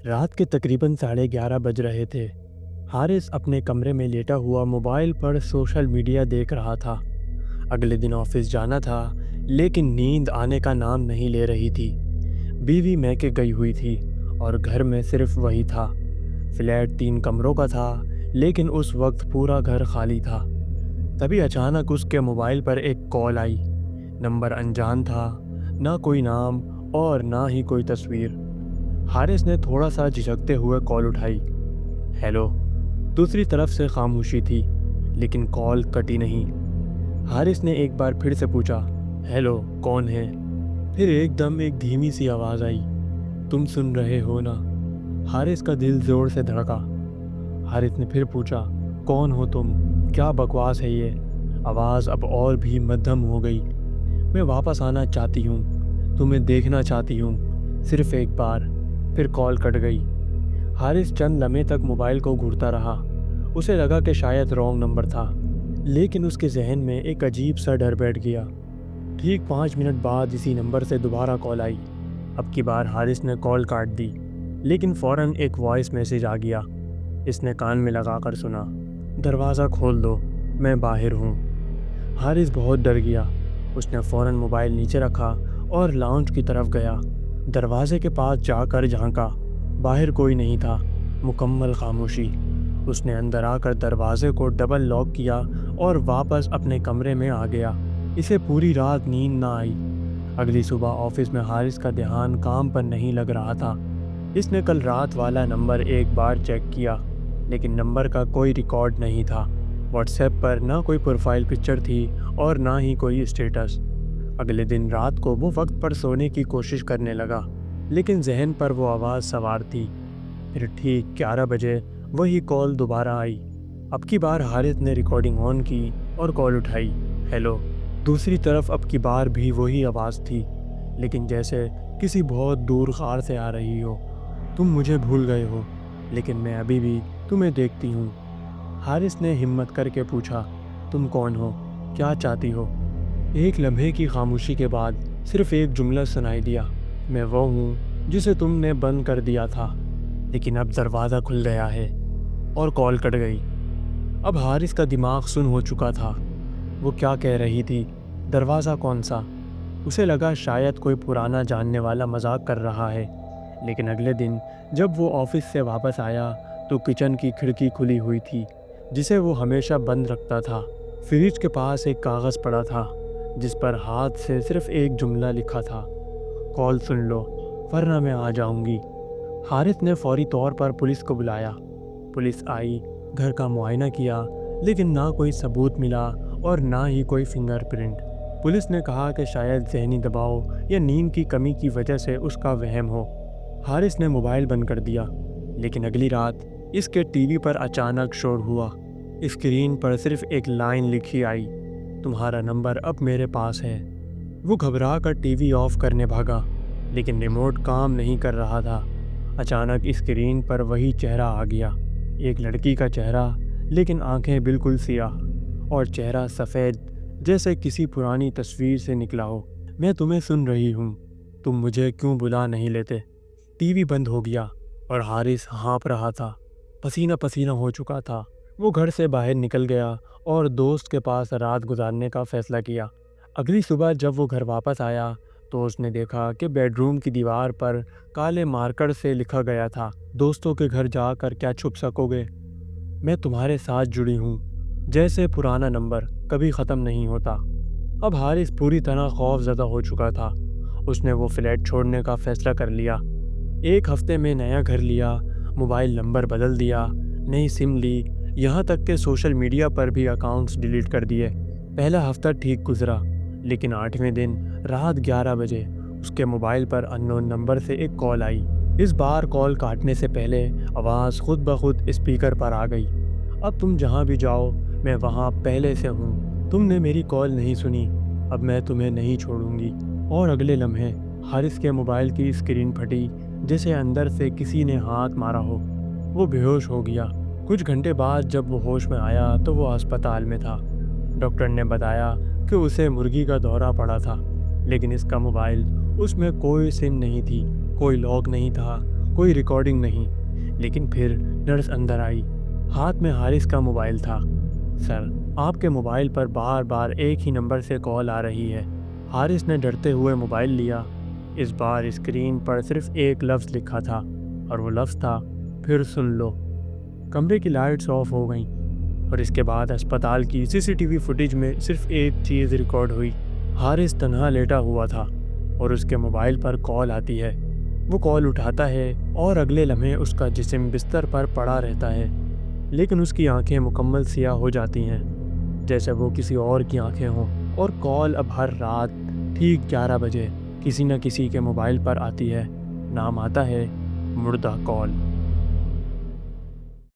رات کے تقریباً 11:30 بج رہے تھے۔ حارث اپنے کمرے میں لیٹا ہوا موبائل پر سوشل میڈیا دیکھ رہا تھا۔ اگلے دن آفس جانا تھا، لیکن نیند آنے کا نام نہیں لے رہی تھی۔ بیوی میکے گئی ہوئی تھی اور گھر میں صرف وہی تھا۔ فلیٹ 3 کمروں کا تھا، لیکن اس وقت پورا گھر خالی تھا۔ تبھی اچانک اس کے موبائل پر ایک کال آئی۔ نمبر انجان تھا، نہ کوئی نام اور نہ ہی کوئی تصویر۔ حارث نے تھوڑا سا جھجکتے ہوئے کال اٹھائی۔ ہیلو۔ دوسری طرف سے خاموشی تھی، لیکن کال کٹی نہیں۔ حارث نے ایک بار پھر سے پوچھا، ہیلو، کون ہے؟ پھر ایک دم ایک دھیمی سی آواز آئی، تم سن رہے ہو نا؟ حارث کا دل زور سے دھڑکا۔ حارث نے پھر پوچھا، کون ہو تم؟ کیا بکواس ہے یہ؟ آواز اب اور بھی مدھم ہو گئی۔ میں واپس آنا چاہتی ہوں، تمہیں دیکھنا چاہتی ہوں، صرف ایک بار۔ پھر کال کٹ گئی۔ حارث چند لمحے تک موبائل کو گھورتا رہا۔ اسے لگا کہ شاید رانگ نمبر تھا، لیکن اس کے ذہن میں ایک عجیب سا ڈر بیٹھ گیا۔ ٹھیک 5 منٹ بعد اسی نمبر سے دوبارہ کال آئی۔ اب کی بار حارث نے کال کاٹ دی، لیکن فوراً ایک وائس میسیج آ گیا۔ اس نے کان میں لگا کر سنا، دروازہ کھول دو، میں باہر ہوں۔ حارث بہت ڈر گیا۔ اس نے فوراً موبائل نیچے رکھا اور لاؤنج کی طرف گیا۔ دروازے کے پاس جا کر جھانکا، باہر کوئی نہیں تھا، مکمل خاموشی۔ اس نے اندر آ کر دروازے کو ڈبل لاک کیا اور واپس اپنے کمرے میں آ گیا۔ اسے پوری رات نیند نہ آئی۔ اگلی صبح آفس میں حارث کا دھیان کام پر نہیں لگ رہا تھا۔ اس نے کل رات والا نمبر ایک بار چیک کیا، لیکن نمبر کا کوئی ریکارڈ نہیں تھا۔ واٹس ایپ پر نہ کوئی پروفائل پکچر تھی اور نہ ہی کوئی اسٹیٹس۔ اگلے دن رات کو وہ وقت پر سونے کی کوشش کرنے لگا، لیکن ذہن پر وہ آواز سوار تھی۔ پھر ٹھیک 11 بجے وہی کال دوبارہ آئی۔ اب کی بار حارث نے ریکارڈنگ آن کی اور کال اٹھائی۔ ہیلو۔ دوسری طرف اب کی بار بھی وہی آواز تھی، لیکن جیسے کسی بہت دور غار سے آ رہی ہو۔ تم مجھے بھول گئے ہو، لیکن میں ابھی بھی تمہیں دیکھتی ہوں۔ حارث نے ہمت کر کے پوچھا، تم کون ہو؟ کیا چاہتی ہو؟ ایک لمحے کی خاموشی کے بعد صرف ایک جملہ سنائی دیا، میں وہ ہوں جسے تم نے بند کر دیا تھا، لیکن اب دروازہ کھل گیا ہے۔ اور کال کٹ گئی۔ اب حارث کا دماغ سن ہو چکا تھا۔ وہ کیا کہہ رہی تھی؟ دروازہ کون سا؟ اسے لگا شاید کوئی پرانا جاننے والا مذاق کر رہا ہے، لیکن اگلے دن جب وہ آفس سے واپس آیا تو کچن کی کھڑکی کھلی ہوئی تھی، جسے وہ ہمیشہ بند رکھتا تھا۔ فریج کے پاس ایک کاغذ پڑا تھا، جس پر ہاتھ سے صرف ایک جملہ لکھا تھا، کال سن لو ورنہ میں آ جاؤں گی۔ حارث نے فوری طور پر پولیس کو بلایا۔ پولیس آئی، گھر کا معائنہ کیا، لیکن نہ کوئی ثبوت ملا اور نہ ہی کوئی فنگر پرنٹ۔ پولیس نے کہا کہ شاید ذہنی دباؤ یا نیند کی کمی کی وجہ سے اس کا وہم ہو۔ حارث نے موبائل بند کر دیا، لیکن اگلی رات اس کے ٹی وی پر اچانک شور ہوا۔ اسکرین پر صرف ایک لائن لکھی آئی، تمہارا نمبر اب میرے پاس ہے۔ وہ گھبرا کر ٹی وی آف کرنے بھاگا، لیکن ریموٹ کام نہیں کر رہا تھا۔ اچانک اسکرین پر وہی چہرہ آ گیا، ایک لڑکی کا چہرہ، لیکن آنکھیں بالکل سیاہ اور چہرہ سفید جیسے کسی پرانی تصویر سے نکلا ہو۔ میں تمہیں سن رہی ہوں، تم مجھے کیوں بلا نہیں لیتے؟ ٹی وی بند ہو گیا اور حارث ہانپ رہا تھا، پسینہ پسینہ ہو چکا تھا۔ وہ گھر سے باہر نکل گیا اور دوست کے پاس رات گزارنے کا فیصلہ کیا۔ اگلی صبح جب وہ گھر واپس آیا تو اس نے دیکھا کہ بیڈ روم کی دیوار پر کالے مارکر سے لکھا گیا تھا، دوستوں کے گھر جا کر کیا چھپ سکو گے؟ میں تمہارے ساتھ جڑی ہوں۔ جیسے پرانا نمبر کبھی ختم نہیں ہوتا۔ اب حارث پوری طرح خوف زدہ ہو چکا تھا۔ اس نے وہ فلیٹ چھوڑنے کا فیصلہ کر لیا۔ ایک ہفتے میں نیا گھر لیا، موبائل نمبر بدل دیا، نئی سم لی، یہاں تک کہ سوشل میڈیا پر بھی اکاؤنٹس ڈیلیٹ کر دیے۔ پہلا ہفتہ ٹھیک گزرا، لیکن 8ویں دن رات 11 بجے اس کے موبائل پر اننون نمبر سے ایک کال آئی۔ اس بار کال کاٹنے سے پہلے آواز خود بخود اسپیکر پر آ گئی، اب تم جہاں بھی جاؤ میں وہاں پہلے سے ہوں، تم نے میری کال نہیں سنی، اب میں تمہیں نہیں چھوڑوں گی۔ اور اگلے لمحے حارث کے موبائل کی اسکرین پھٹی، جیسے اندر سے کسی نے ہاتھ مارا ہو۔ وہ بے ہوش ہو گیا۔ کچھ گھنٹے بعد جب وہ ہوش میں آیا تو وہ ہسپتال میں تھا۔ ڈاکٹر نے بتایا کہ اسے مرگی کا دورہ پڑا تھا، لیکن اس کا موبائل، اس میں کوئی سم نہیں تھی، کوئی لاک نہیں تھا، کوئی ریکارڈنگ نہیں۔ لیکن پھر نرس اندر آئی، ہاتھ میں حارث کا موبائل تھا۔ سر، آپ کے موبائل پر بار بار ایک ہی نمبر سے کال آ رہی ہے۔ حارث نے ڈرتے ہوئے موبائل لیا۔ اس بار اسکرین پر صرف ایک لفظ لکھا تھا، اور وہ لفظ تھا پھر سن لو۔ کمرے کی لائٹس آف ہو گئیں، اور اس کے بعد اسپتال کی CCTV فوٹیج میں صرف ایک چیز ریکارڈ ہوئی۔ حارث تنہا لیٹا ہوا تھا اور اس کے موبائل پر کال آتی ہے۔ وہ کال اٹھاتا ہے اور اگلے لمحے اس کا جسم بستر پر پڑا رہتا ہے، لیکن اس کی آنکھیں مکمل سیاہ ہو جاتی ہیں، جیسے وہ کسی اور کی آنکھیں ہوں۔ اور کال اب ہر رات ٹھیک 11 بجے کسی نہ کسی کے موبائل پر آتی ہے۔ نام آتا ہے مردہ کال۔